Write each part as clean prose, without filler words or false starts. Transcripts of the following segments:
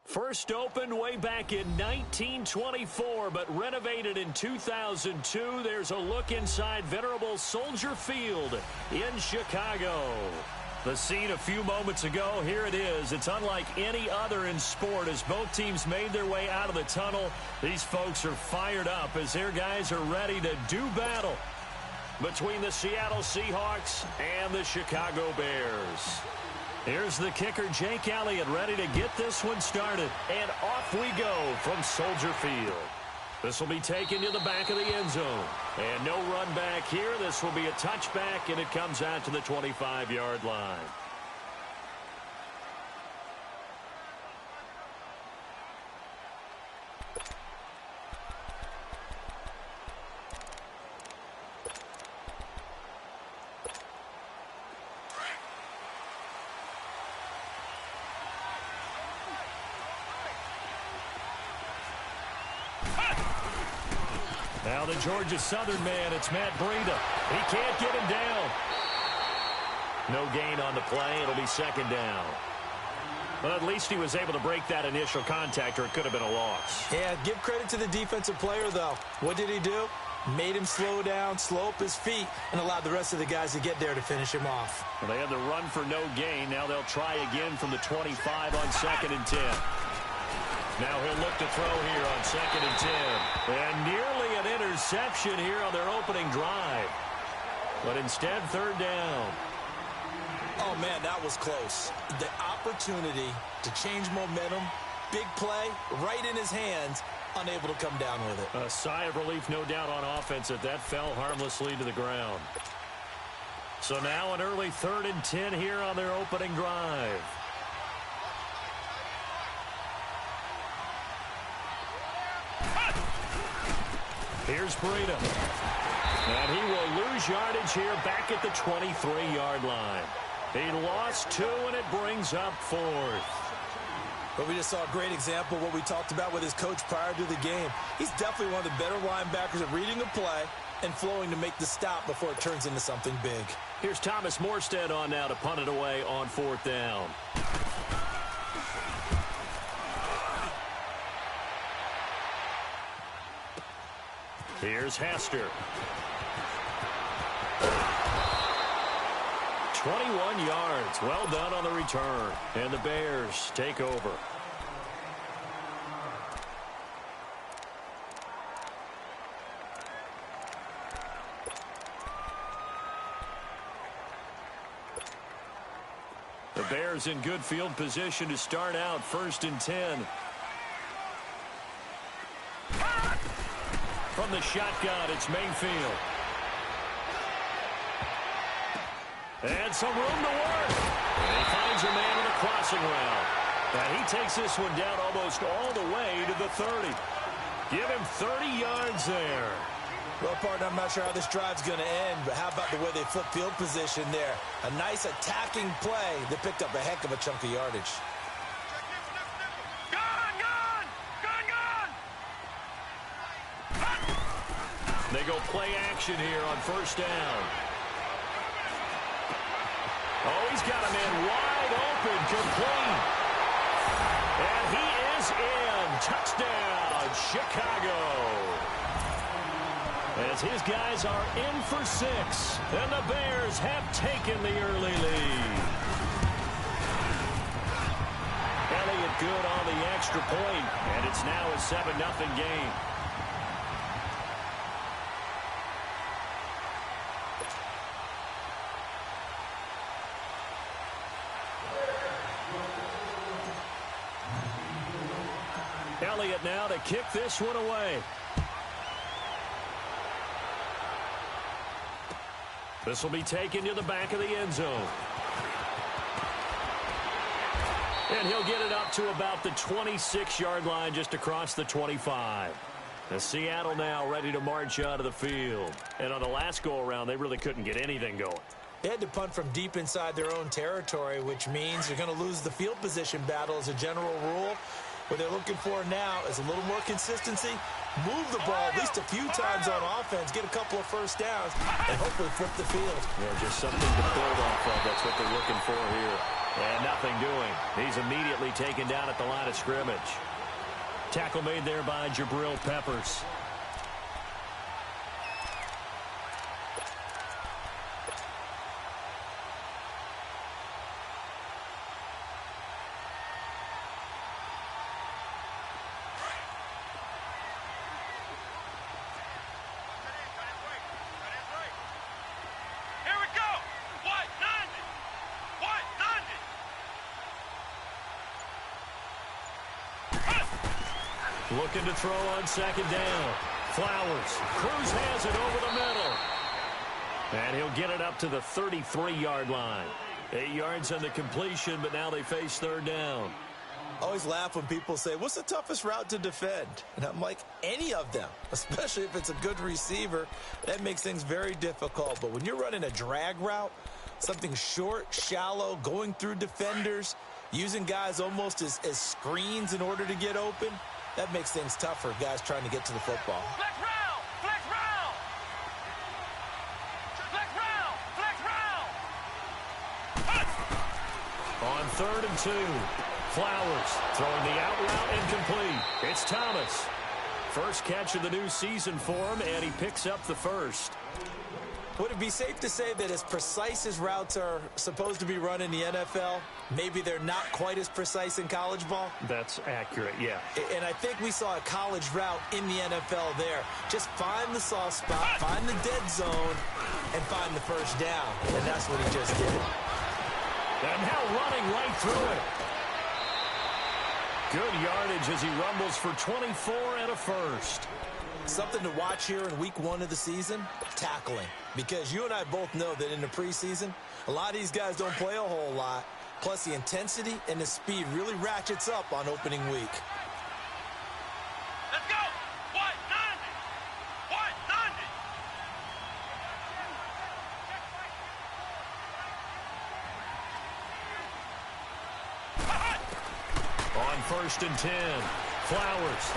First opened way back in 1924, but renovated in 2002. There's a look inside venerable Soldier Field in Chicago. The scene a few moments ago, here it is. It's unlike any other in sport as both teams made their way out of the tunnel. These folks are fired up as their guys are ready to do battle between the Seattle Seahawks and the Chicago Bears. Here's the kicker, Jake Elliott, ready to get this one started. And off we go from Soldier Field. This will be taken to the back of the end zone. And no run back here. This will be a touchback, and it comes out to the 25-yard line. Now the Georgia Southern man, it's Matt Breida. He can't get him down. No gain on the play. It'll be second down. But at least he was able to break that initial contact, or it could have been a loss. Yeah, give credit to the defensive player, though. What did he do? Made him slow down, slow up his feet, and allowed the rest of the guys to get there to finish him off. Well, they had the run for no gain. Now they'll try again from the 25 on 2nd and 10. Now he'll look to throw here on 2nd and 10. And nearly an interception here on their opening drive. But instead, 3rd down. Oh, man, that was close. The opportunity to change momentum, big play, right in his hands, unable to come down with it. A sigh of relief, no doubt, on offense that fell harmlessly to the ground. So now an early 3rd and 10 here on their opening drive. Here's Breida. And he will lose yardage here back at the 23-yard line. He lost 2, and it brings up 4th. But we just saw a great example of what we talked about with his coach prior to the game. He's definitely one of the better linebackers at reading a play and flowing to make the stop before it turns into something big. Here's Thomas Morstead on now to punt it away on 4th down. Here's Hester. 21 yards. Well done on the return. And the Bears take over. The Bears in good field position to start out 1st and 10. From the shotgun, it's Mayfield. And some room to work. And he finds a man on a crossing route. And he takes this one down almost all the way to the 30. Give him 30 yards there. Well, partner, I'm not sure how this drive's going to end, but how about the way they flip field position there? A nice attacking play that picked up a heck of a chunk of yardage. They go play action here on 1st down. Oh, he's got a man wide open, complete. And he is in. Touchdown, Chicago. As his guys are in for 6. And the Bears have taken the early lead. Elliott good on the extra point, and it's now a 7-0 game. Elliott now to kick this one away. This will be taken to the back of the end zone. And he'll get it up to about the 26-yard line just across the 25. And Seattle now ready to march out of the field. And on the last go-around, they really couldn't get anything going. They had to punt from deep inside their own territory, which means they're going to lose the field position battle as a general rule. What they're looking for now is a little more consistency, move the ball at least a few times on offense, get a couple of 1st downs, and hopefully flip the field. Yeah, just something to build off of. That's what they're looking for here. And nothing doing. He's immediately taken down at the line of scrimmage. Tackle made there by Jabril Peppers. Looking to throw on second down. Flowers. Cruz has it over the middle. And he'll get it up to the 33-yard line. 8 yards on the completion, but now they face third down. I always laugh when people say, what's the toughest route to defend? And I'm like, any of them, especially if it's a good receiver. That makes things very difficult. But when you're running a drag route, something short, shallow, going through defenders, using guys almost as screens in order to get open, that makes things tough for guys trying to get to the football. Flex round! Flex round! Flex round! Flex round! On 3rd and 2, Flowers throwing the out route incomplete. It's Thomas. First catch of the new season for him, and he picks up the first. Would it be safe to say that as precise as routes are supposed to be run in the NFL, maybe they're not quite as precise in college ball? That's accurate, yeah. And I think we saw a college route in the NFL there. Just find the soft spot, find the dead zone, and find the first down. And that's what he just did. And now running right through it. Good yardage as he rumbles for 24 and a first. Something to watch here in week 1 of the season, tackling. Because you and I both know that in the preseason, a lot of these guys don't play a whole lot. Plus, the intensity and the speed really ratchets up on opening week. Let's go! White 90! White 90! On 1st and 10, Flowers.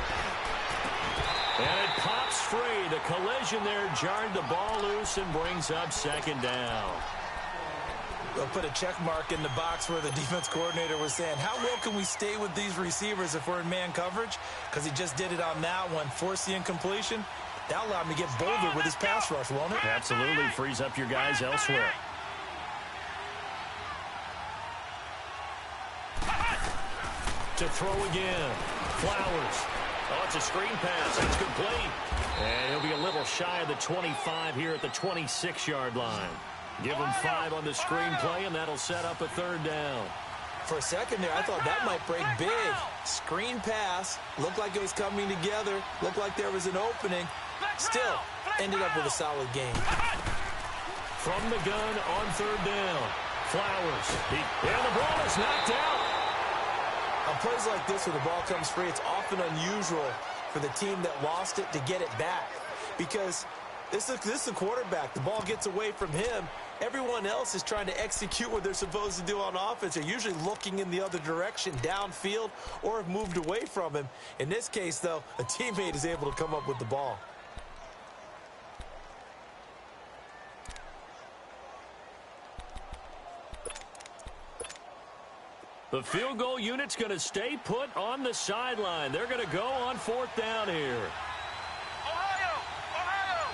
And it pops free. The collision there jarred the ball loose and brings up second down. They'll put a check mark in the box where the defense coordinator was saying, how well can we stay with these receivers if we're in man coverage? Because he just did it on that one, forced the incompletion. That allowed him to get bolder with his pass rush, won't it? Absolutely. Frees up your guys elsewhere. To throw again. Flowers. Oh, it's a screen pass. It's complete. And he'll be a little shy of the 25 here at the 26-yard line. Give him 5 on the screen play, and that'll set up a third down. For a second there, I thought that might break big. Screen pass. Looked like it was coming together. Looked like there was an opening. Still, ended up with a solid game. From the gun on third down. Flowers. And the ball is knocked out. On plays like this where the ball comes free, it's often unusual for the team that lost it to get it back. Because this is the quarterback. The ball gets away from him. Everyone else is trying to execute what they're supposed to do on offense. They're usually looking in the other direction, downfield, or have moved away from him. In this case, though, a teammate is able to come up with the ball. The field goal unit's going to stay put on the sideline. They're going to go on 4th down here. Ohio! Ohio!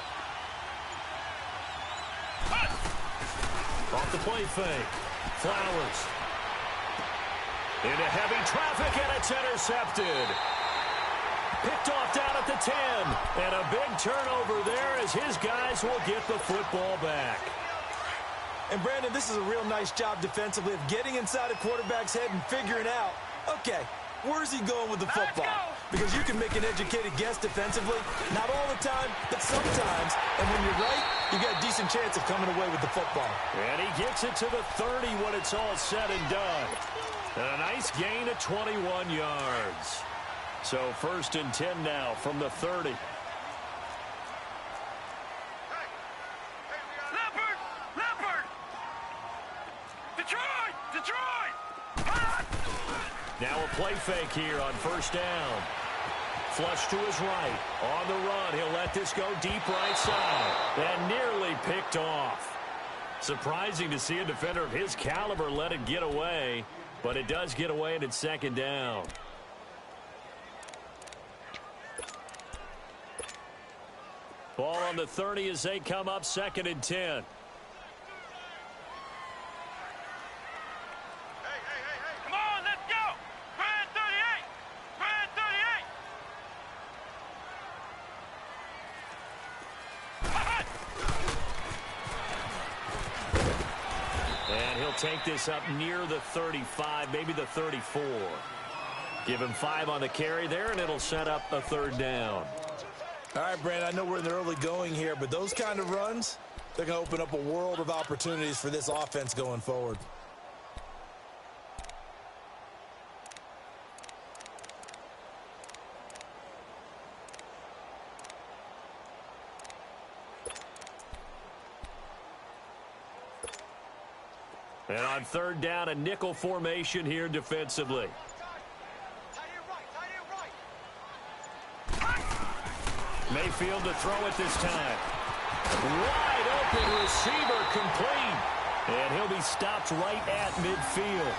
Off the play fake. Flowers. Into heavy traffic, and it's intercepted. Picked off down at the 10. And a big turnover there as his guys will get the football back. And, Brandon, this is a real nice job defensively of getting inside a quarterback's head and figuring out, okay, where's he going with the football? Because you can make an educated guess defensively, not all the time, but sometimes. And when you're right, you got a decent chance of coming away with the football. And he gets it to the 30 when it's all said and done. And a nice gain of 21 yards. So 1st and 10 now from the 30. Now a play fake here on 1st down. Flush to his right. On the run, he'll let this go deep right side. And nearly picked off. Surprising to see a defender of his caliber let it get away, but it does get away and it's second down. Ball on the 30 as they come up, 2nd and 10. Come on, let's go! Brand 38! Brand 38! And he'll take this up near the 35, maybe the 34. Give him 5 on the carry there, and it'll set up a 3rd down. All right, Brand, I know we're in the early going here, but those kind of runs, they're going to open up a world of opportunities for this offense going forward. And on 3rd down, a nickel formation here defensively. Mayfield to throw it this time. Wide open receiver complete. And he'll be stopped right at midfield.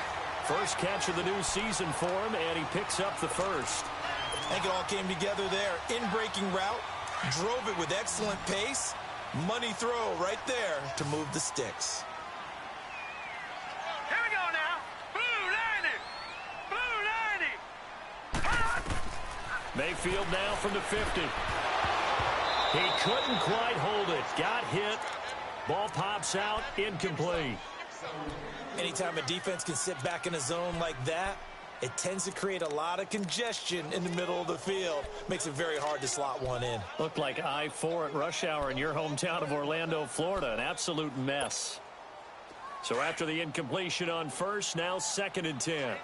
First catch of the new season for him, and he picks up the first. I think it all came together there. In-breaking route, drove it with excellent pace. Money throw right there to move the sticks. Here we go now! Blue 90! Blue 90! Mayfield now from the 50. He couldn't quite hold it. Got hit. Ball pops out. Incomplete. Anytime a defense can sit back in a zone like that, it tends to create a lot of congestion in the middle of the field. Makes it very hard to slot one in. Looked like I-4 at rush hour in your hometown of Orlando, Florida. An absolute mess. So after the incompletion on first, now 2nd and 10.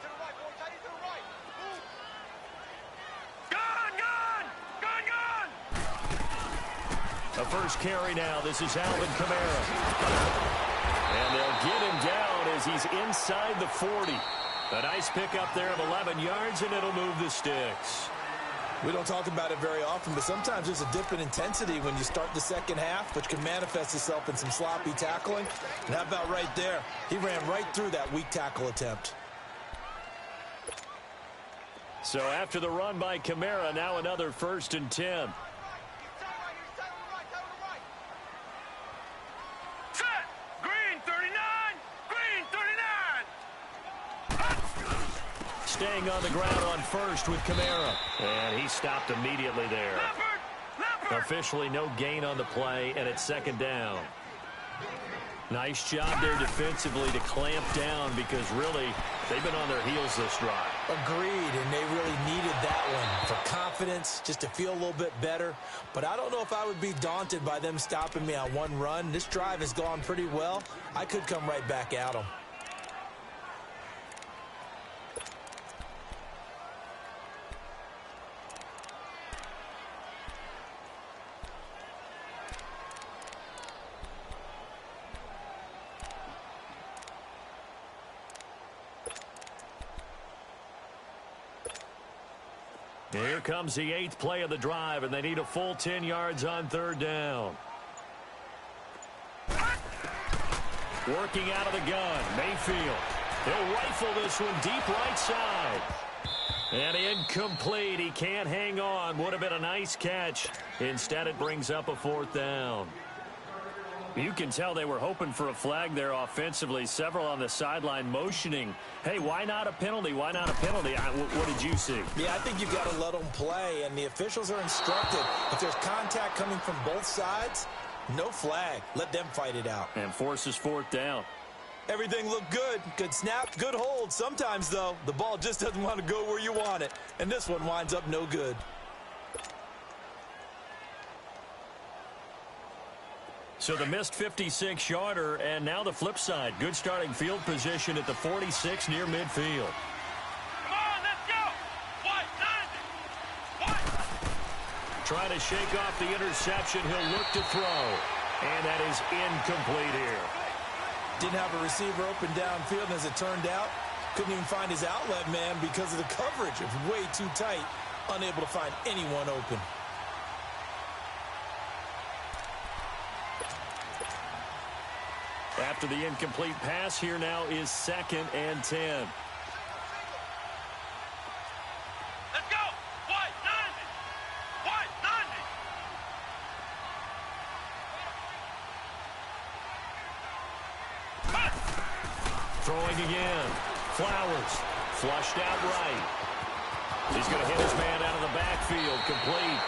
A first carry now. This is Alvin Kamara. And they'll get him down as he's inside the 40. A nice pickup there of 11 yards, and it'll move the sticks. We don't talk about it very often, but sometimes there's a dip in intensity when you start the second half, which can manifest itself in some sloppy tackling. And how about right there? He ran right through that weak tackle attempt. So after the run by Kamara, now another 1st and 10. Staying on the ground on first with Kamara. And he stopped immediately there. Officially no gain on the play, and it's 2nd down. Nice job there defensively to clamp down because really they've been on their heels this drive. Agreed, and they really needed that one for confidence, just to feel a little bit better. But I don't know if I would be daunted by them stopping me on one run. This drive has gone pretty well. I could come right back at them. Here comes the 8th play of the drive, and they need a full 10 yards on 3rd down. Working out of the gun, Mayfield. He'll rifle this one deep right side. And incomplete. He can't hang on. Would have been a nice catch. Instead, it brings up a 4th down. You can tell they were hoping for a flag there offensively. Several on the sideline motioning. Hey, why not a penalty? Why not a penalty? What did you see? Yeah, I think you've got to let them play, and the officials are instructed. If there's contact coming from both sides, no flag. Let them fight it out. And forces 4th down. Everything looked good. Good snap, good hold. Sometimes, though, the ball just doesn't want to go where you want it. And this one winds up no good. So the missed 56-yarder, and now the flip side. Good starting field position at the 46 near midfield. Come on, let's go! White, 90! White! Trying to shake off the interception. He'll look to throw. And that is incomplete here. Didn't have a receiver open downfield, and as it turned out, couldn't even find his outlet man because of the coverage. It was way too tight, unable to find anyone open. After the incomplete pass, here now is 2nd and 10. Let's go. White 90. White 90. Throwing again. Flowers. Flushed out right. He's going to hit his man out of the backfield. Complete.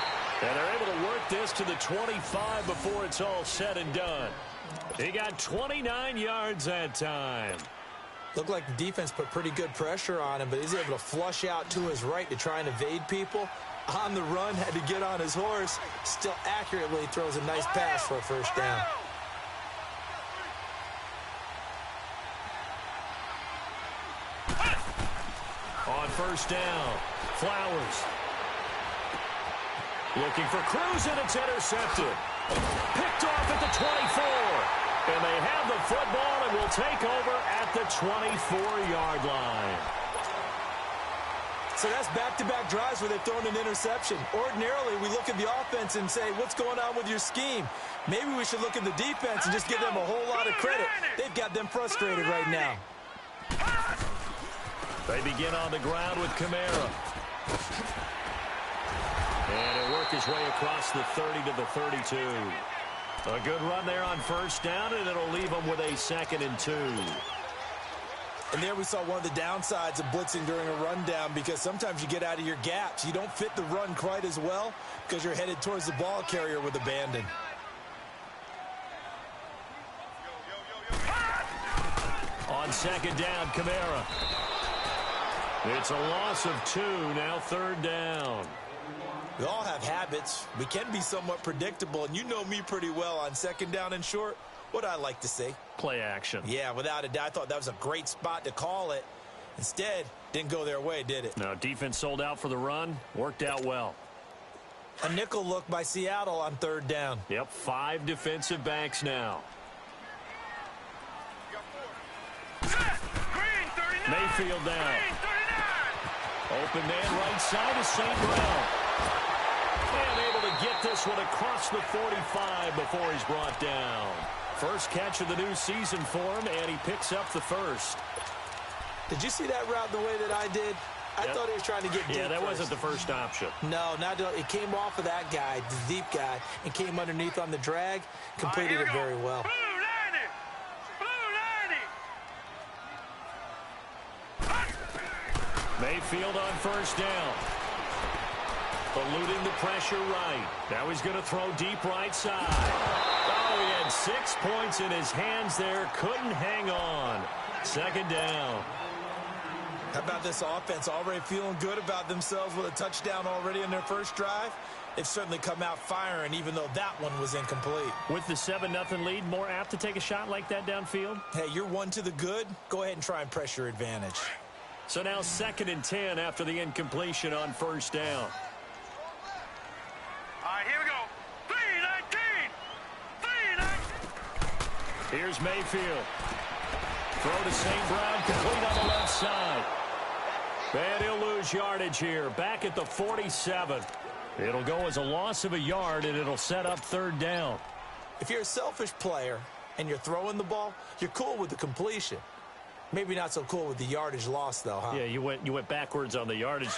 And they're able to work this to the 25 before it's all said and done. He got 29 yards that time. Looked like the defense put pretty good pressure on him, but he's able to flush out to his right to try and evade people. On the run, had to get on his horse. Still accurately throws a nice pass for a first down. On first down, Flowers. Looking for Cruz, and it's intercepted. Picked off at the 24. And they have the football and will take over at the 24-yard line. So that's back-to-back drives where they've thrown an interception. Ordinarily, we look at the offense and say, what's going on with your scheme? Maybe we should look at the defense and just give them a whole lot of credit. They've got them frustrated right now. They begin on the ground with Kamara. And he'll work his way across the 30 to the 32. A good run there on first down, and it'll leave them with a 2nd and 2. And there we saw one of the downsides of blitzing during a rundown, because sometimes you get out of your gaps. You don't fit the run quite as well because you're headed towards the ball carrier with abandon. On 2nd down, Kamara. It's a loss of 2, now 3rd down. We all have habits. We can be somewhat predictable, and you know me pretty well on 2nd down and short. What I like to say? Play action. Yeah, without a doubt. I thought that was a great spot to call it. Instead, didn't go their way, did it? No, defense sold out for the run. Worked out well. A nickel look by Seattle on 3rd down. Yep, 5 defensive backs now. Green 39. Mayfield down. Green 39. Open man right side is St. Brown. And able to get this one across the 45 before he's brought down. First catch of the new season for him, and he picks up the first. Did you see that route the way that I did? I thought he was trying to get deep. Yeah, that first. wasn't the first option. No, it came off of that guy, the deep guy, and came underneath on the drag. Completed it very well. Blue 90. Blue 90. Mayfield on first down. Eluding the pressure right. Now he's going to throw deep right side. Oh, he had 6 points in his hands there. Couldn't hang on. 2nd down. How about this offense already feeling good about themselves with a touchdown already in their first drive? They've certainly come out firing, even though that one was incomplete. With the 7-0 lead, more apt to take a shot like that downfield? Hey, you're one to the good. Go ahead and try and press your advantage. So now 2nd and 10 after the incompletion on first down. All right, here we go. 319. 319. Here's Mayfield. Throw to St. Brown, complete on the left side. And he'll lose yardage here, back at the 47. It'll go as a loss of a yard, and it'll set up 3rd down. If you're a selfish player and you're throwing the ball, you're cool with the completion. Maybe not so cool with the yardage loss, though, huh? Yeah, you went backwards on the yardage.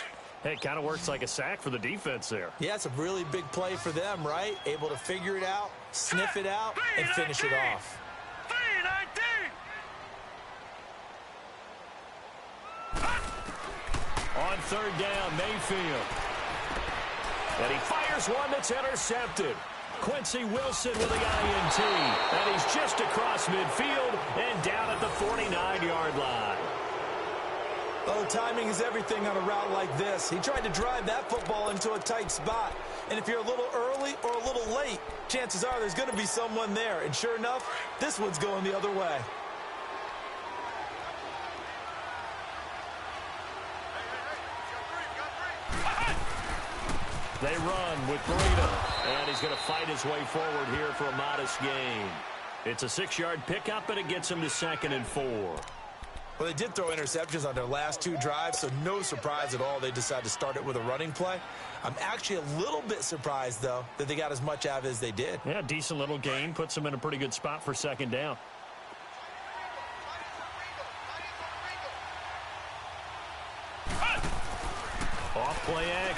Hey, it kind of works like a sack for the defense there. Yeah, it's a really big play for them, right? Able to figure it out, sniff it out, and finish it off. 319. On 3rd down, Mayfield. And he fires one that's intercepted. Quincy Wilson with the INT. And he's just across midfield and down at the 49-yard line. Oh, timing is everything on a route like this. He tried to drive that football into a tight spot. And if you're a little early or a little late, chances are there's going to be someone there. And sure enough, this one's going the other way. They run with Burrito, and he's going to fight his way forward here for a modest gain. It's a 6-yard pickup, and it gets him to 2nd and 4. Well, they did throw interceptions on their last 2 drives, so no surprise at all they decided to start it with a running play. I'm actually a little bit surprised, though, that they got as much out of it as they did. Yeah, decent little gain. Puts them in a pretty good spot for 2nd down.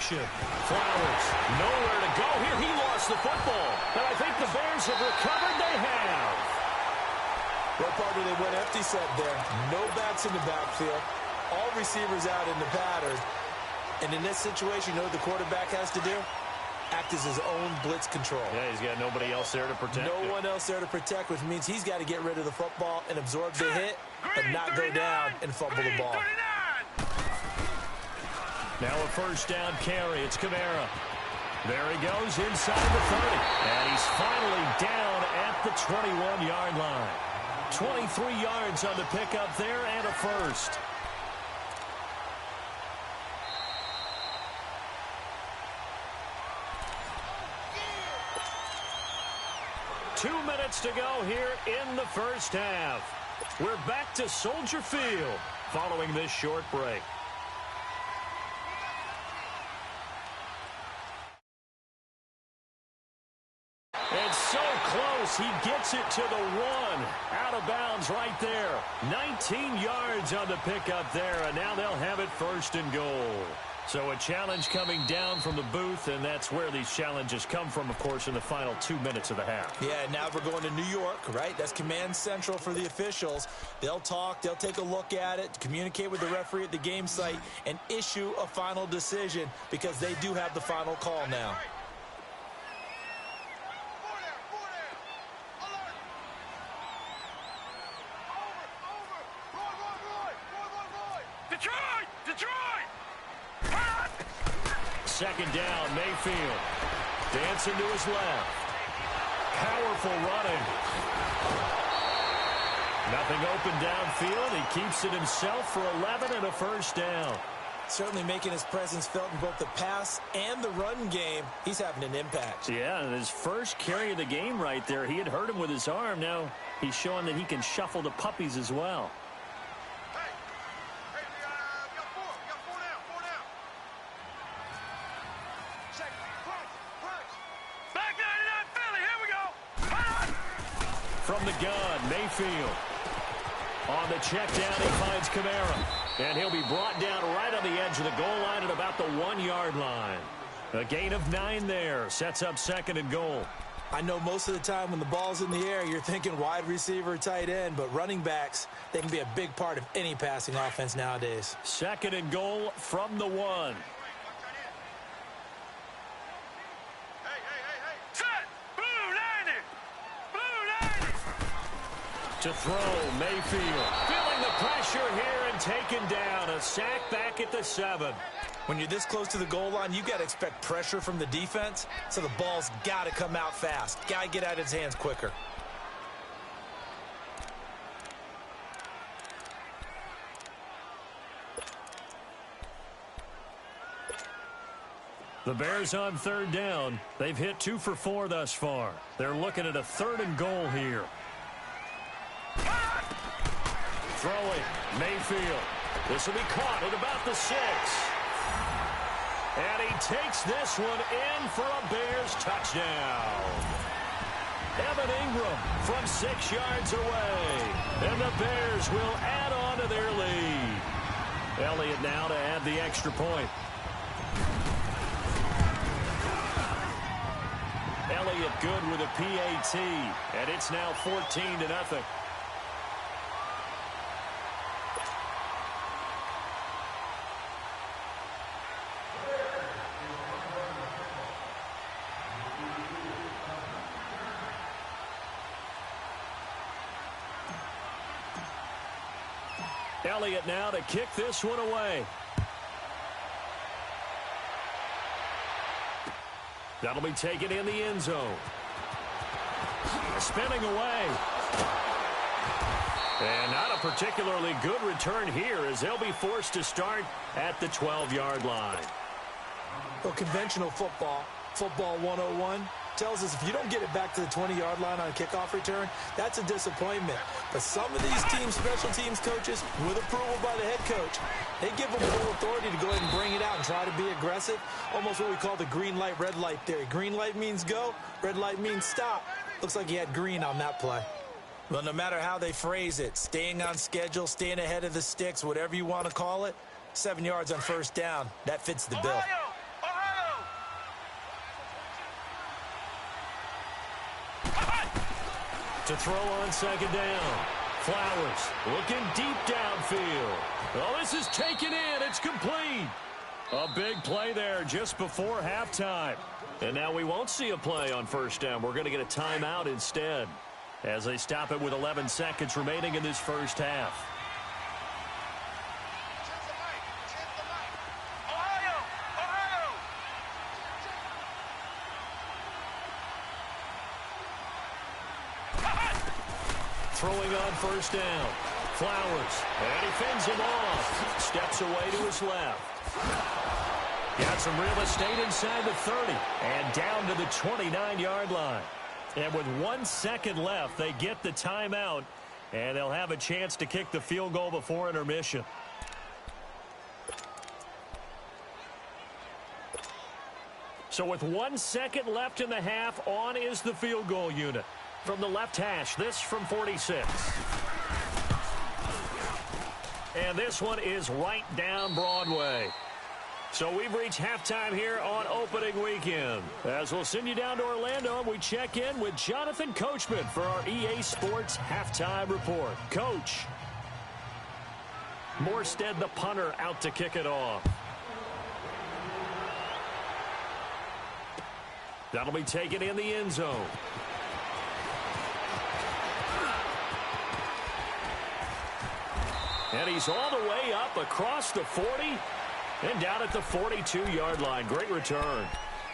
action. Flowers, nowhere to go here. He lost the football. And I think the Bears have recovered. They have. Well, partner, they went empty set there. No backs in the backfield. All receivers out in the pattern. And in this situation, you know what the quarterback has to do? Act as his own blitz control. Yeah, he's got nobody else there to protect. No one else there to protect, which means he's got to get rid of the football and absorb the hit, but not go down and fumble the ball. Now a first down carry. It's Kamara. There he goes inside the 30. And he's finally down at the 21-yard line. 23 yards on the pickup there and a first. Two minutes to go here in the first half. We're back to Soldier Field following this short break. It's so close. He gets it to the one. Out of bounds right there. 19 yards on the pickup there, and now they'll have it first and goal. So a challenge coming down from the booth, and that's where these challenges come from, of course, in the final 2 minutes of the half. Yeah, now we're going to New York, right? That's command central for the officials. They'll talk, they'll take a look at it, communicate with the referee at the game site, and issue a final decision because they do have the final call now. Second down, Mayfield. Dancing to his left. Powerful running. Nothing open downfield. He keeps it himself for 11 and a first down. Certainly making his presence felt in both the pass and the run game. He's having an impact. Yeah, and his first carry of the game right there. He had hurt him with his arm. Now he's showing that he can shuffle the puppies as well. From the gun, Mayfield. On the check down, he finds Kamara. And he'll be brought down right on the edge of the goal line at about the 1-yard line. A gain of 9 there. Sets up second and goal. I know most of the time when the ball's in the air, you're thinking wide receiver, tight end, but running backs, they can be a big part of any passing offense nowadays. Second and goal from the 1. To throw, Mayfield. Feeling the pressure here and taken down. A sack back at the 7. When you're this close to the goal line, you got to expect pressure from the defense, so the ball's got to come out fast. Got to get out of his hands quicker. The Bears on third down. They've hit 2 for 4 thus far. They're looking at a third and goal here. Throwing, Mayfield. This will be caught at about the 6. And he takes this one in for a Bears touchdown. Evan Ingram from 6 yards away. And the Bears will add on to their lead. Elliott now to add the extra point. Elliott good with a PAT. And it's now 14-0. Elliott now to kick this one away. That'll be taken in the end zone. Spinning away. And not a particularly good return here as they'll be forced to start at the 12-yard line. Well, conventional football 101, tells us if you don't get it back to the 20-yard line on a kickoff return, that's a disappointment. But some of these teams, special teams coaches, with approval by the head coach, they give them full authority to go ahead and bring it out and try to be aggressive. Almost what we call the green light, red light theory. Green light means go, red light means stop. Looks like he had green on that play. Well, no matter how they phrase it, staying on schedule, staying ahead of the sticks, whatever you want to call it, 7 yards on first down, that fits the bill. Ohio! to throw on second down. Flowers looking deep downfield. Oh, this is taken in. It's complete. A big play there just before halftime. And now we won't see a play on first down. We're going to get a timeout instead as they stop it with 11 seconds remaining in this first half. Throwing on first down. Flowers. And he fends him off. Steps away to his left. Got some real estate inside the 30. And down to the 29-yard line. And with 1 second left, they get the timeout. And they'll have a chance to kick the field goal before intermission. So with 1 second left in the half, on is the field goal unit. From the left hash, this from 46. And this one is right down Broadway. So we've reached halftime here on opening weekend. As we'll send you down to Orlando, and we check in with Jonathan Coachman for our EA Sports Halftime Report. Coach. Morstead, the punter, out to kick it off. That'll be taken in the end zone. And he's all the way up across the 40 and down at the 42-yard line. Great return.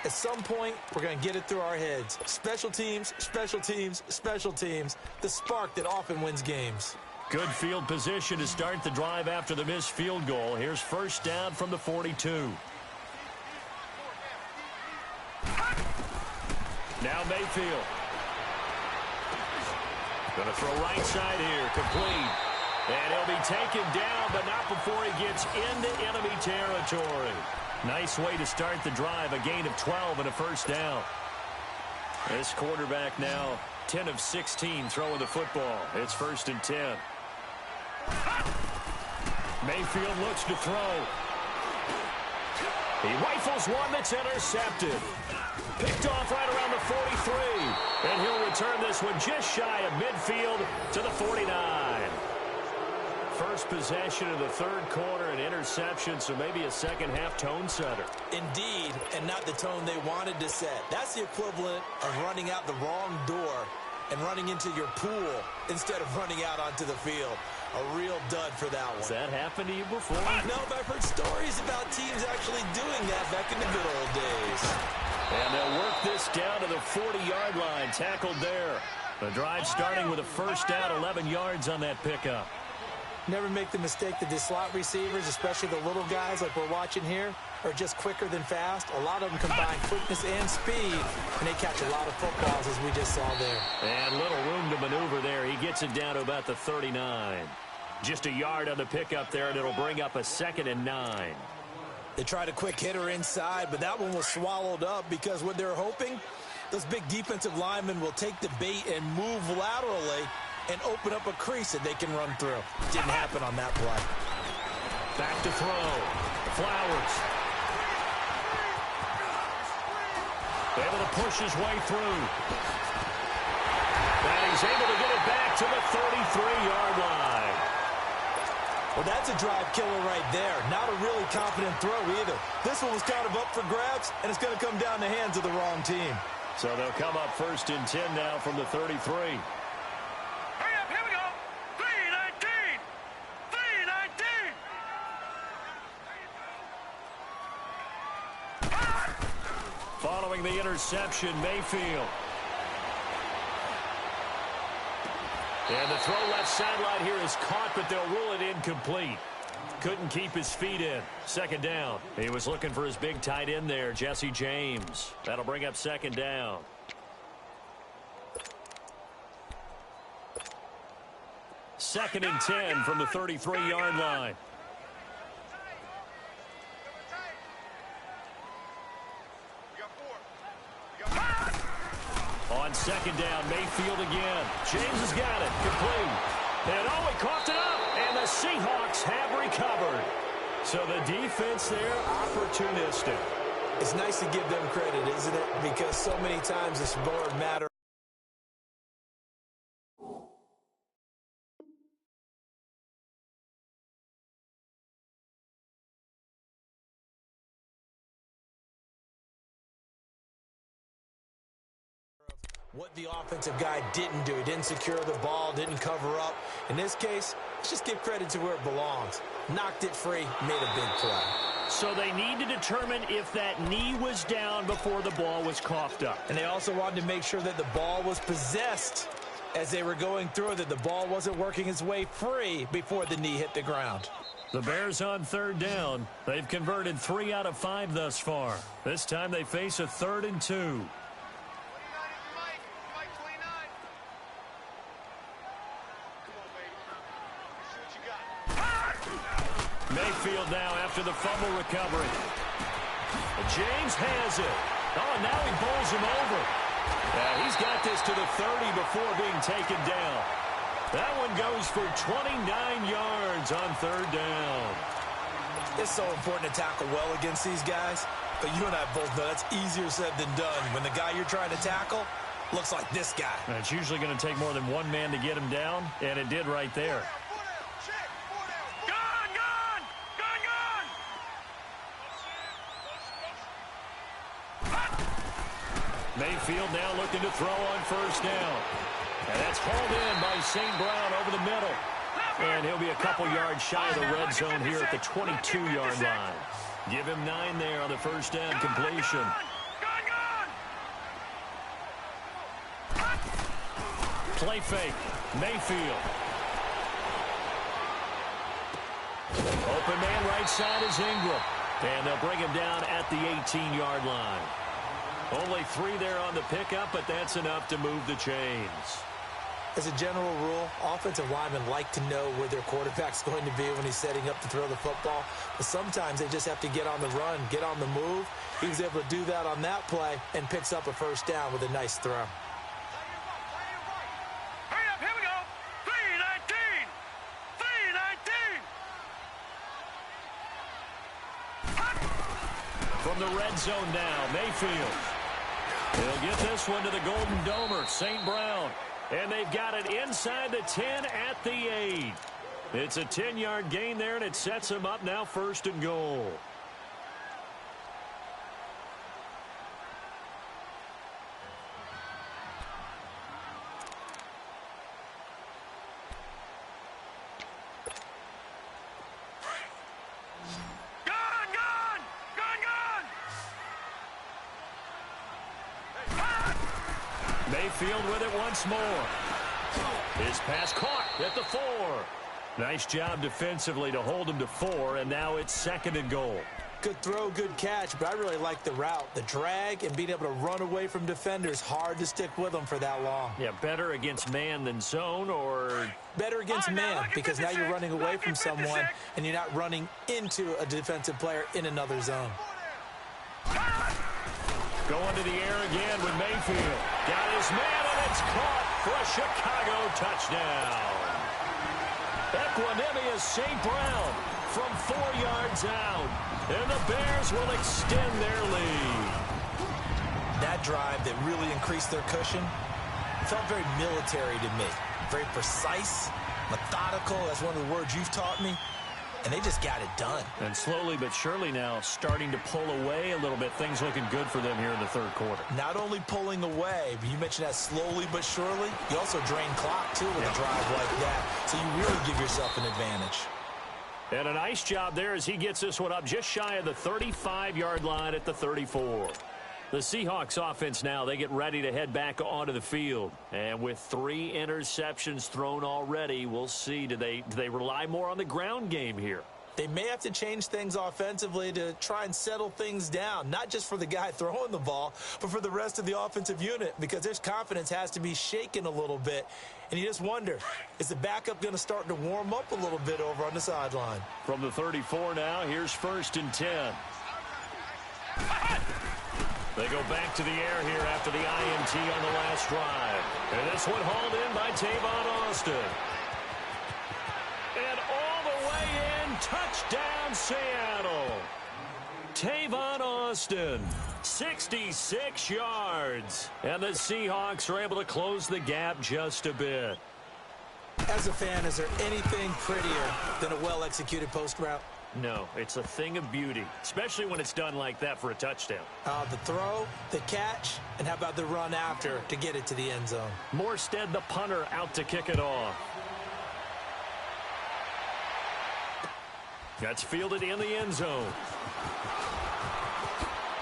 At some point, we're going to get it through our heads. Special teams, special teams, special teams. The spark that often wins games. Good field position to start the drive after the missed field goal. Here's first down from the 42. Now Mayfield. Going to throw right side here. Complete. And he'll be taken down, but not before he gets into enemy territory. Nice way to start the drive. A gain of 12 and a first down. This quarterback now 10 of 16 throwing the football. It's first and 10. Mayfield looks to throw. He rifles one that's intercepted. Picked off right around the 43. And he'll return this one just shy of midfield to the 49. First possession of the third quarter, an interception, so maybe a second-half tone setter. Indeed, and not the tone they wanted to set. That's the equivalent of running out the wrong door and running into your pool instead of running out onto the field. A real dud for that one. Has that happened to you before? No, but I've heard stories about teams actually doing that back in the good old days. And they'll work this down to the 40-yard line, tackled there. The drive starting with a first down, 11 yards on that pickup. Never make the mistake that the slot receivers, especially the little guys like we're watching here, are just quicker than fast. A lot of them combine quickness and speed, and they catch a lot of footballs, as we just saw there. And little room to maneuver there. He gets it down to about the 39. Just a yard on the pickup there, and it'll bring up a 2nd and 9. They tried a quick hitter inside, but that one was swallowed up because what they're hoping, those big defensive linemen will take the bait and move laterally and open up a crease that they can run through. Didn't happen on that play. Back to throw. Flowers. Able to push his way through. And he's able to get it back to the 33-yard line. Well, that's a drive killer right there. Not a really confident throw either. This one was kind of up for grabs, and it's going to come down the hands of the wrong team. So they'll come up first and 10 now from the 33. Following the interception, Mayfield. And the throw left sideline here is caught, but they'll rule it incomplete. Couldn't keep his feet in. Second down. He was looking for his big tight end there, Jesse James. That'll bring up second down. Second and 10 from the 33-yard line. On second down, Mayfield again. James has got it. Complete. And oh, he coughed it up. And the Seahawks have recovered. So the defense there, opportunistic. It's nice to give them credit, isn't it? Because so many times the score matters. What the offensive guy didn't do. He didn't secure the ball, didn't cover up. In this case, let's just give credit to where it belongs. Knocked it free, made a big play. So they need to determine if that knee was down before the ball was coughed up. And they also wanted to make sure that the ball was possessed as they were going through, that the ball wasn't working its way free before the knee hit the ground. The Bears on third down. They've converted 3 out of 5 thus far. This time they face a 3rd and 2. Mayfield now after the fumble recovery. James has it. Oh, and now he bowls him over. He's got this to the 30 before being taken down. That one goes for 29 yards on 3rd down. It's so important to tackle well against these guys, but you and I both know that's easier said than done. When the guy you're trying to tackle looks like this guy. And it's usually going to take more than one man to get him down, and it did right there. Mayfield now looking to throw on 1st down. And that's hauled in by St. Brown over the middle. And he'll be a couple yards shy of the red zone here at the 22-yard line. Give him 9 there on the 1st down completion. Play fake. Mayfield. Open man right side is Ingram. And they'll bring him down at the 18-yard line. Only 3 there on the pickup, but that's enough to move the chains. As a general rule, offensive linemen like to know where their quarterback's going to be when he's setting up to throw the football. But sometimes they just have to get on the run, get on the move. He was able to do that on that play and picks up a 1st down with a nice throw. Hurry up, here we go. 3-19. From the red zone now, Mayfield. He'll get this one to the Golden Domer, St. Brown. And they've got it inside the 10 at the 8. It's a 10-yard gain there, and it sets them up now 1st and goal. Mayfield with it once more. His pass caught at the 4. Nice job defensively to hold him to 4, and now it's 2nd and goal. Good throw, good catch, but I really like the route. The drag and being able to run away from defenders. Hard to stick with them for that long. Yeah, better against man than zone, or... Better against man, because now you're running away from someone and you're not running into a defensive player in another zone. Going to the air again with Mayfield. Got his man, and it's caught for a Chicago touchdown. Equanimous St. Brown from 4 yards out. And the Bears will extend their lead. That drive that really increased their cushion felt very military to me. Very precise, methodical. That's one of the words you've taught me. And they just got it done. And slowly but surely now starting to pull away a little bit. Things looking good for them here in the 3rd quarter. Not only pulling away, but you mentioned that slowly but surely. You also drain clock, too, with a drive like that. So you really give yourself an advantage. And a nice job there as he gets this one up just shy of the 35-yard line at the 34. The Seahawks offense now, they get ready to head back onto the field. And with 3 interceptions thrown already, we'll see. Do they rely more on the ground game here? They may have to change things offensively to try and settle things down, not just for the guy throwing the ball, but for the rest of the offensive unit, because their confidence has to be shaken a little bit. And you just wonder, is the backup going to start to warm up a little bit over on the sideline? From the 34 now, here's 1st and 10. They go back to the air here after the INT on the last drive. And this one hauled in by Tavon Austin. And all the way in, touchdown Seattle. Tavon Austin, 66 yards. And the Seahawks are able to close the gap just a bit. As a fan, is there anything prettier than a well-executed post route? No, it's a thing of beauty, especially when it's done like that for a touchdown. The throw, the catch, and how about the run after to get it to the end zone? Morstead, the punter, out to kick it off. That's fielded in the end zone.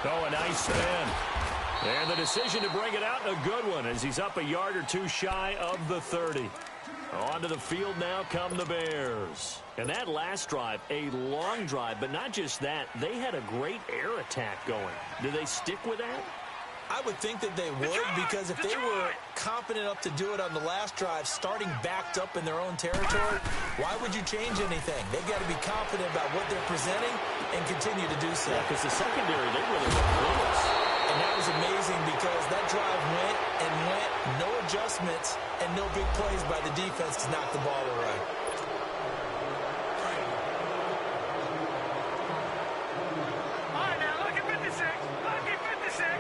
Oh, a nice spin. And the decision to bring it out, a good one, as he's up a yard or two shy of the 30. Onto the field now come the Bears. And that last drive, a long drive, but not just that. They had a great air attack going. Do they stick with that? I would think that they would, because if they were confident enough to do it on the last drive, starting backed up in their own territory, why would you change anything? They've got to be confident about what they're presenting and continue to do so. Yeah, because the secondary, they really look close. And that was amazing because that drive went and went, no adjustments, and no big plays by the defense to knock the ball away. All right, now look at 56. Look at 56.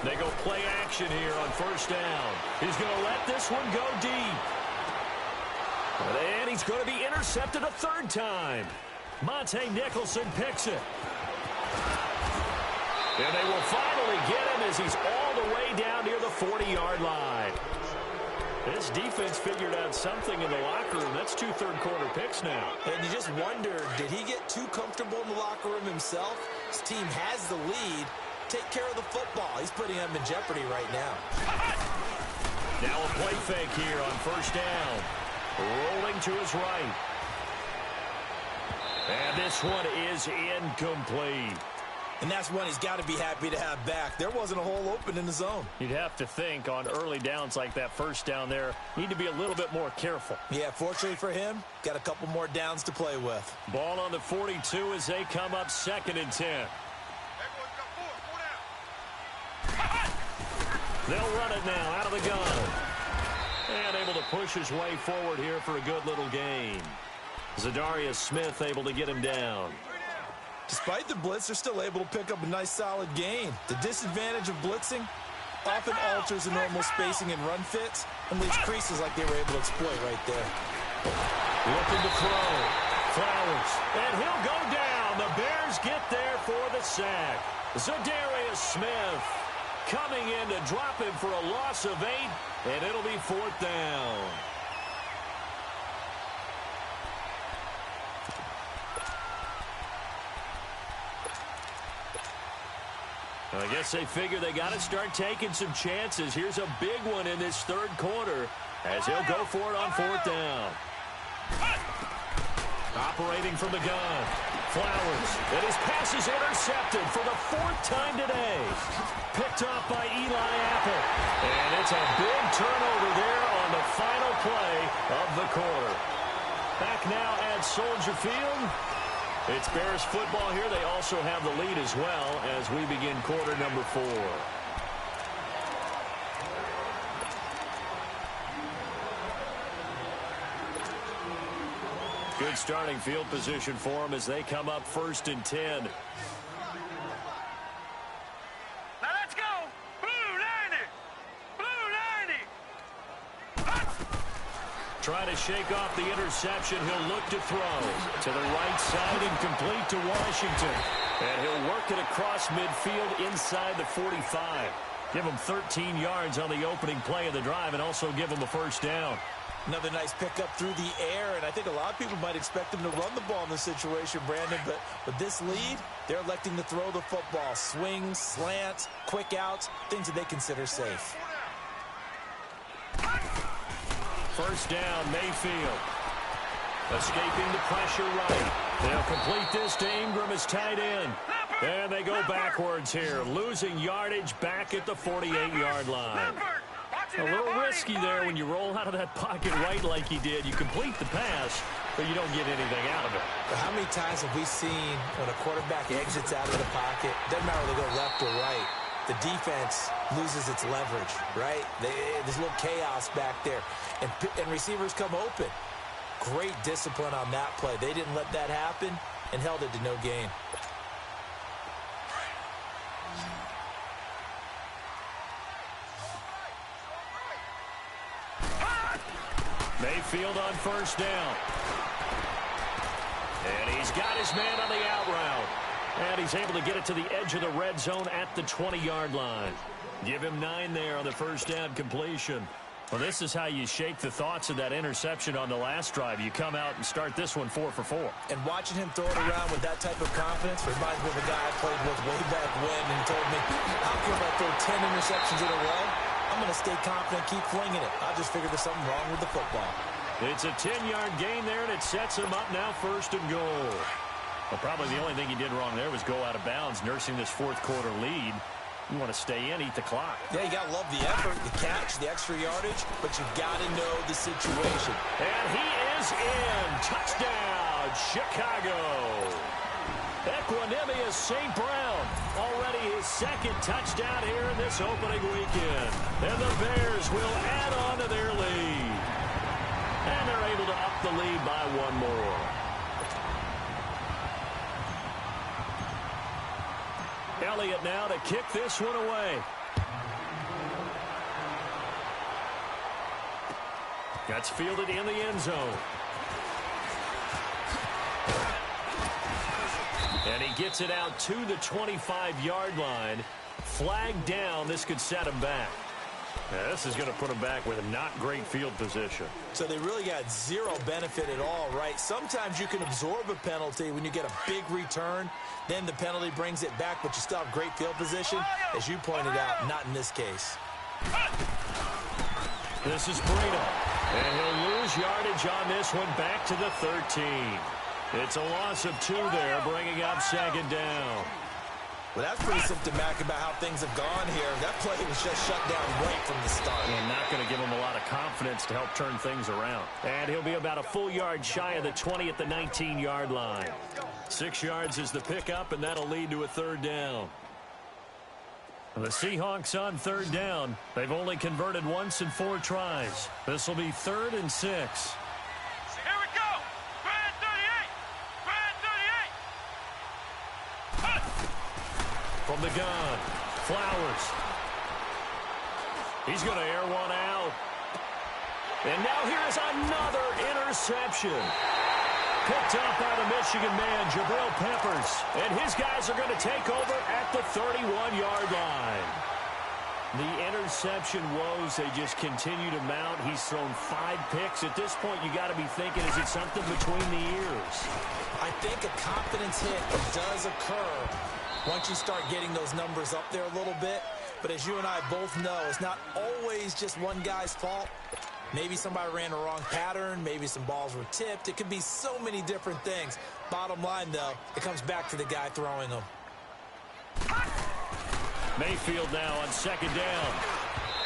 They go play action here on first down. He's going to let this one go deep. And he's going to be intercepted a third time. Monte Nicholson picks it. And they will finally get him as he's all the way down near the 40-yard line. This defense figured out something in the locker room. That's 2 third-quarter picks now. And you just wonder, did he get too comfortable in the locker room himself? His team has the lead. Take care of the football. He's putting them in jeopardy right now. Now a play fake here on first down. Rolling to his right. And this one is incomplete. And that's one he's got to be happy to have back. There wasn't a hole open in the zone. You'd have to think on early downs like that first down there, need to be a little bit more careful. Yeah, fortunately for him, got a couple more downs to play with. Ball on the 42 as they come up 2nd and 10. They'll run it now out of the gun. And able to push his way forward here for a good little gain. Zadarius Smith able to get him down. Despite the blitz, they're still able to pick up a nice solid gain. The disadvantage of blitzing often alters the normal spacing and run fits and leaves creases like they were able to exploit right there. Looking to throw. Flowers. And he'll go down. The Bears get there for the sack. Zadarius Smith coming in to drop him for a loss of 8, and it'll be 4th down. I guess they figure they got to start taking some chances. Here's a big one in this 3rd quarter as he'll go for it on 4th down. Operating from the gun. Flowers. And his pass is intercepted for the 4th time today. Picked off by Eli Apple. And it's a big turnover there on the final play of the quarter. Back now at Soldier Field. It's Bears football here. They also have the lead as well as we begin quarter number 4. Good starting field position for them as they come up 1st and 10. Now let's go. Blue 90. Blue 90. Trying to shake off the interception. He'll look to throw. To the right side and complete to Washington. And he'll work it across midfield inside the 45. Give him 13 yards on the opening play of the drive and also give him a 1st down. Another nice pickup through the air, and I think a lot of people might expect him to run the ball in this situation, Brandon, but with this lead, they're electing to throw the football. Swings, slants, quick outs, things that they consider safe. 1st down, Mayfield. Escaping the pressure right. They'll complete this to Ingram as tight end. And they go backwards here, losing yardage back at the 48-yard line. A little risky there when you roll out of that pocket right like he did. You complete the pass, but you don't get anything out of it. But how many times have we seen when a quarterback exits out of the pocket, doesn't matter whether they go left or right, the defense loses its leverage, right? There's a little chaos back there, and receivers come open. Great discipline on that play. They didn't let that happen and held it to no gain. Mayfield on first down. And he's got his man on the out route. And he's able to get it to the edge of the red zone at the 20-yard line. Give him 9 there on the first down completion. Well, this is how you shake the thoughts of that interception on the last drive. You come out and start this one 4 for 4. And watching him throw it around with that type of confidence reminds me of a guy I played with way back when, and he told me, how come if I throw 10 interceptions in a row, I'm going to stay confident, keep flinging it. I just figured there's something wrong with the football. It's a 10-yard gain there, and it sets him up now 1st and goal. Well, probably the only thing he did wrong there was go out of bounds, nursing this fourth-quarter lead. You want to stay in, eat the clock. Yeah, you got to love the effort, the catch, the extra yardage, but you got to know the situation. And he is in. Touchdown, Chicago. Equanimous St. Brown, already his 2nd touchdown here in this opening weekend. And the Bears will add on to their lead. And they're able to up the lead by 1 more. Elliott now to kick this one away. That's fielded in the end zone. And he gets it out to the 25-yard line. Flag down. This could set him back. Yeah, this is going to put him back with a not great field position. So they really got zero benefit at all, right? Sometimes you can absorb a penalty when you get a big return. Then the penalty brings it back, but you still have great field position. As you pointed out, not in this case. This is Brito. And he'll lose yardage on this one back to the 13. It's a loss of 2 there, bringing up 2nd down. Well, that's pretty symptomatic about how things have gone here. That play was just shut down right from the start. And not going to give him a lot of confidence to help turn things around. And he'll be about a full yard shy of the 20 at the 19-yard line. 6 yards is the pickup, and that'll lead to a 3rd down. The Seahawks on 3rd down. They've only converted once in 4 tries. This will be 3rd and 6. Here we go. Brand 38. Brand 38. From the gun, Flowers. He's going to air one out. And now here's another interception. Picked up by the Michigan man, Jabril Peppers. And his guys are going to take over at the 31-yard line. The interception woes, they just continue to mount. He's thrown 5 picks. At this point, you got to be thinking, is it something between the ears? I think a confidence hit does occur once you start getting those numbers up there a little bit. But as you and I both know, it's not always just one guy's fault. Maybe somebody ran a wrong pattern. Maybe some balls were tipped. It could be so many different things. Bottom line, though, it comes back to the guy throwing them. Mayfield now on 2nd down.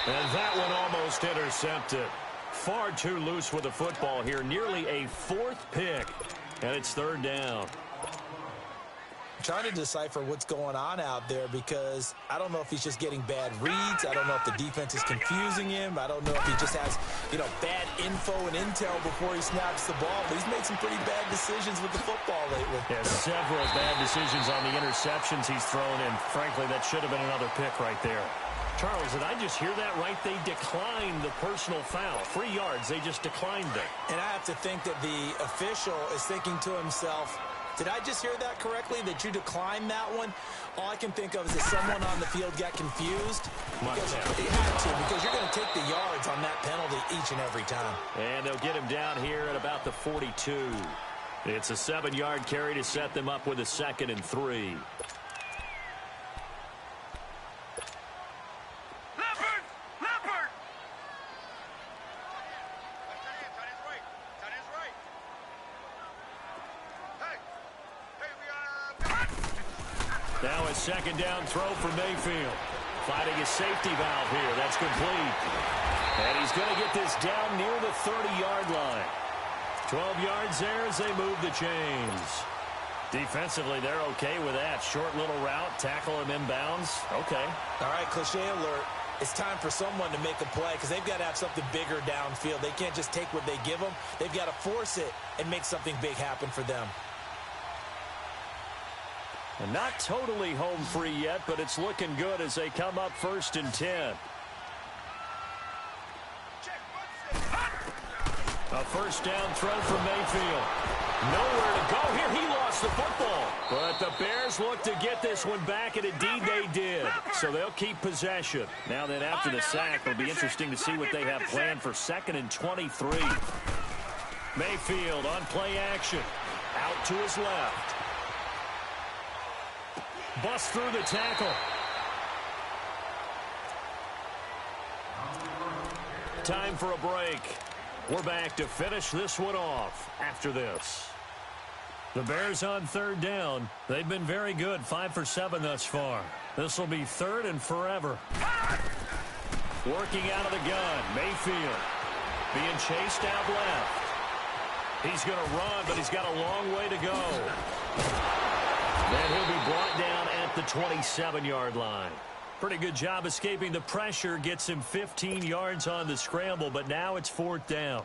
And that one almost intercepted. Far too loose with the football here. Nearly a 4th pick. And it's 3rd down. Trying to decipher what's going on out there because I don't know if he's just getting bad reads. I don't know if the defense is confusing him. I don't know if he just has, bad info and intel before he snaps the ball. But he's made some pretty bad decisions with the football lately. Yeah, several bad decisions on the interceptions he's thrown, and frankly, that should have been another pick right there. Charles, did I just hear that right? They declined the personal foul. 3 yards, they just declined it. And I have to think that the official is thinking to himself, did I just hear that correctly, that you declined that one? All I can think of is that someone on the field got confused. Because he had to, because you're going to take the yards on that penalty each and every time. And they'll get him down here at about the 42. It's a 7-yard carry to set them up with a 2nd and 3. Now a 2nd down throw for Mayfield. Finding a safety valve here. That's complete. And he's going to get this down near the 30-yard line. 12 yards there as they move the chains. Defensively, they're okay with that. Short little route, tackle him inbounds. Okay. All right, cliche alert. It's time for someone to make a play because they've got to have something bigger downfield. They can't just take what they give them. They've got to force it and make something big happen for them. And not totally home free yet, but it's looking good as they come up 1st and 10. A first down throw from Mayfield. Nowhere to go here. He lost the football. But the Bears look to get this one back, and indeed they did. So they'll keep possession. Now then, after the sack, it'll be interesting to see what they have planned for 2nd and 23. Mayfield on play action. Out to his left. Bust through the tackle. Time for a break. We're back to finish this one off after this. The Bears on 3rd down. They've been very good, 5 for 7 thus far. This will be 3rd and forever. Working out of the gun, Mayfield being chased out left. He's going to run, but he's got a long way to go. And he'll be brought down at the 27-yard line. Pretty good job escaping the pressure. Gets him 15 yards on the scramble, but now it's 4th down.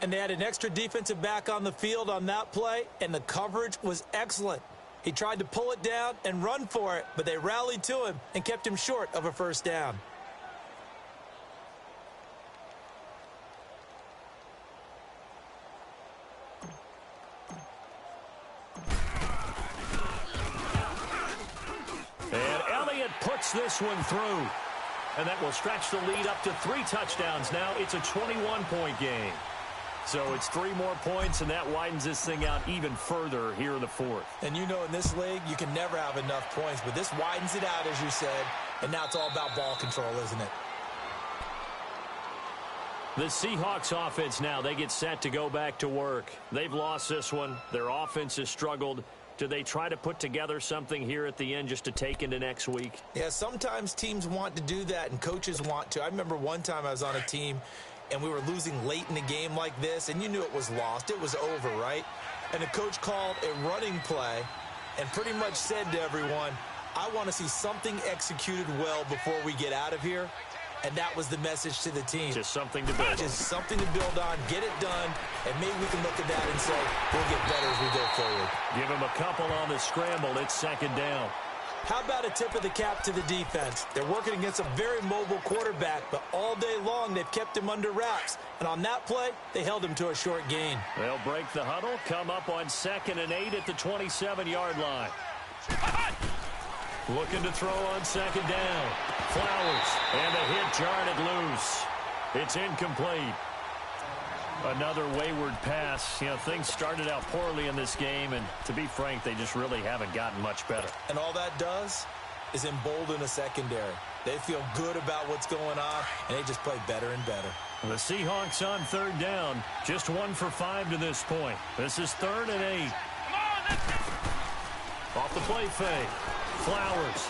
And they had an extra defensive back on the field on that play, and the coverage was excellent. He tried to pull it down and run for it, but they rallied to him and kept him short of a first down. Puts this one through. And that will stretch the lead up to 3 touchdowns. Now it's a 21-point game. So it's 3 more points, and that widens this thing out even further here in the 4th. And you know in this league, you can never have enough points. But this widens it out, as you said. And now it's all about ball control, isn't it? The Seahawks offense now, they get set to go back to work. They've lost this one. Their offense has struggled. Do they try to put together something here at the end just to take into next week? Yeah, sometimes teams want to do that and coaches want to. I remember one time I was on a team and we were losing late in a game like this, and you knew it was lost. It was over, right? And the coach called a running play and pretty much said to everyone, I want to see something executed well before we get out of here. And that was the message to the team. Just something to build on. Just something to build on, get it done, and maybe we can look at that and say, we'll get better as we go forward. Give him a couple on the scramble. It's 2nd down. How about a tip of the cap to the defense? They're working against a very mobile quarterback, but all day long they've kept him under wraps. And on that play, they held him to a short gain. They'll break the huddle, come up on 2nd and 8 at the 27-yard line. Looking to throw on 2nd down. Flowers, and the hit jarred it loose. It's incomplete. Another wayward pass. You know, things started out poorly in this game, and to be frank, they just really haven't gotten much better. And all that does is embolden a secondary. They feel good about what's going on, and they just play better and better. The Seahawks on 3rd down. Just 1 for 5 to this point. This is 3rd and 8. Off the play fake. Flowers.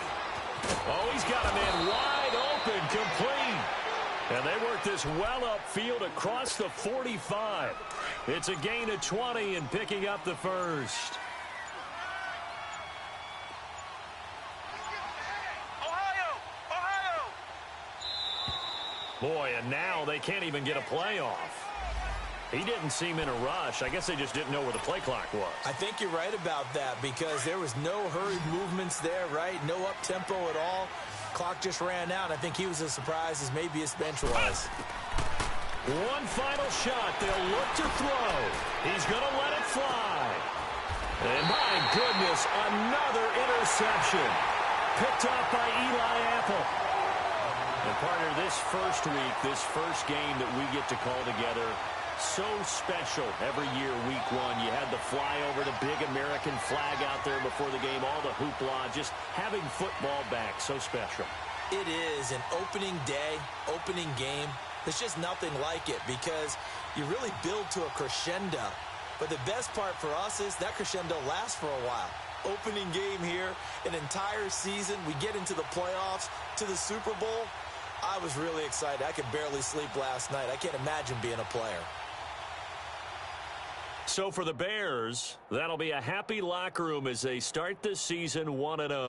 Oh, he's got a man wide open, complete. And they work this well upfield across the 45. It's a gain of 20 and picking up the first. Ohio! Boy, and now they can't even get a play off. He didn't seem in a rush. I guess they just didn't know where the play clock was. I think you're right about that because there was no hurried movements there, right? No up-tempo at all. Clock just ran out. I think he was as surprised as maybe his bench was. One final shot. They'll look to throw. He's going to let it fly. And my goodness, another interception. Picked up by Eli Apple. And partner, this first week, this first game that we get to call together, so special every year, week 1. You had the flyover, the big American flag out there before the game, all the hoopla, just having football back, so special. It is an opening day, opening game. There's just nothing like it because you really build to a crescendo. But the best part for us is that crescendo lasts for a while. Opening game here, an entire season. We get into the playoffs, to the Super Bowl. I was really excited. I could barely sleep last night. I can't imagine being a player. So for the Bears, that'll be a happy locker room as they start this season 1-0.